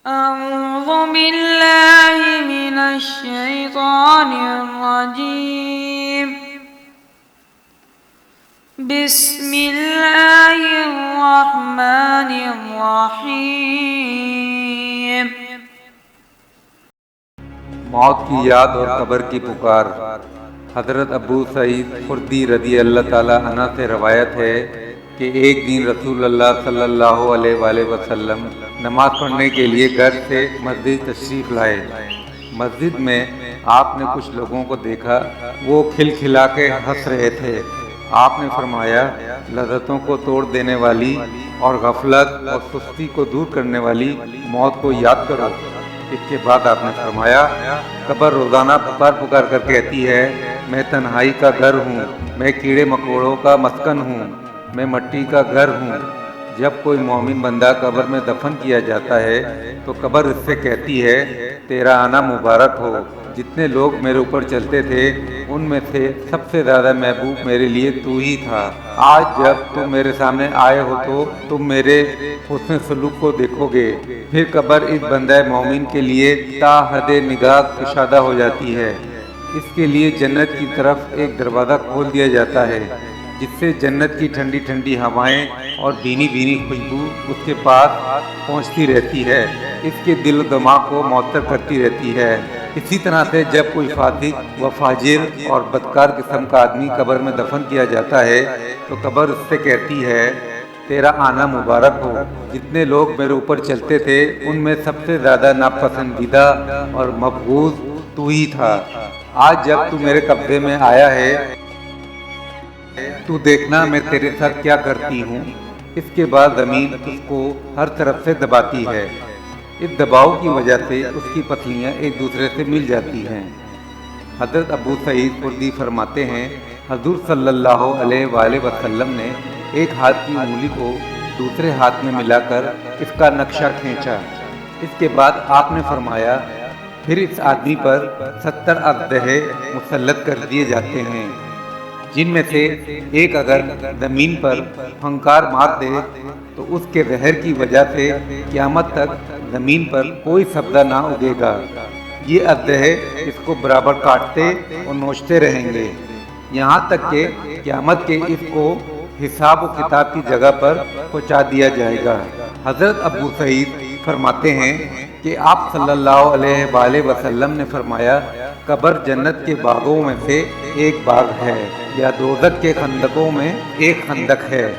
أعوذ بالله من الشيطان الرجيم. بسم الله الرحمن الرحيم. موت کی یاد اور قبر کی پکار۔ حضرت ابو سعید خدری رضی اللہ تعالی عنہ سے روایت ہے کہ ایک دن رسول اللہ صلی اللہ علیہ وآلہ وسلم نماز پڑھنے کے لیے گھر سے مسجد تشریف لائے۔ مسجد میں آپ نے کچھ لوگوں کو دیکھا، وہ کھلکھلا کے ہنس رہے تھے۔ آپ نے فرمایا، لذتوں کو توڑ دینے والی اور غفلت اور سستی کو دور کرنے والی موت کو یاد کرو۔ اس کے بعد آپ نے فرمایا، قبر روزانہ پکار پکار کر کہتی ہے، میں تنہائی کا گھر ہوں، میں کیڑے مکوڑوں کا مسکن ہوں، میں مٹی کا گھر ہوں۔ جب کوئی مومن بندہ قبر میں دفن کیا جاتا ہے تو قبر اس سے کہتی ہے، تیرا آنا مبارک ہو۔ جتنے لوگ میرے اوپر چلتے تھے ان میں سے سب سے زیادہ محبوب میرے لیے تو ہی تھا۔ آج جب تم میرے سامنے آئے ہو تو تم میرے حسن سلوک کو دیکھو گے۔ پھر قبر اس بندہ مومن کے لیے تا حد نگاہ کشادہ ہو جاتی ہے۔ اس کے لیے جنت کی طرف ایک دروازہ کھول دیا جاتا ہے، جس سے جنت کی ٹھنڈی ٹھنڈی ہوائیں اور بھینی بھینی خوشبو اس کے پاس پہنچتی رہتی ہے، اس کے دل و دماغ کو معطر کرتی رہتی ہے۔ اسی طرح سے جب کوئی فاسق و فاجر اور بدکار قسم کا آدمی قبر میں دفن کیا جاتا ہے تو قبر اس سے کہتی ہے، تیرا آنا مبارک ہو۔ جتنے لوگ میرے اوپر چلتے تھے ان میں سب سے زیادہ ناپسندیدہ اور مبغوض تو ہی تھا۔ آج جب تو میرے قبضے میں آیا ہے تو دیکھنا میں تیرے ساتھ کیا کرتی ہوں۔ اس کے بعد زمین اس کو ہر طرف سے دباتی ہے۔ اس دباؤ کی وجہ سے اس کی پسلیاں ایک دوسرے سے مل جاتی ہیں۔ حضرت ابو سعید خدری فرماتے ہیں، حضور صلی اللہ علیہ وآلہ وسلم نے ایک ہاتھ کی انگلی کو دوسرے ہاتھ میں ملا کر اس کا نقشہ کھینچا۔ اس کے بعد آپ نے فرمایا، پھر اس آدمی پر 70 اژدہے مسلط کر دیے جاتے ہیں، جن میں سے ایک اگر زمین پر پھنکار مار دے تو اس کے زہر کی وجہ سے قیامت تک زمین پر کوئی سبزہ نہ اگے گا۔ یہ اژدہے اس کو برابر کاٹتے اور نوچتے رہیں گے، یہاں تک کہ قیامت کے اس کو حساب و کتاب کی جگہ پر پہنچا دیا جائے گا۔ حضرت ابو سعید فرماتے ہیں کہ آپ صلی اللہ علیہ وآلہ وسلم نے فرمایا، قبر جنت کے باغوں میں سے ایک باغ ہے یا دوزخ کے خندقوں میں ایک خندق ہے۔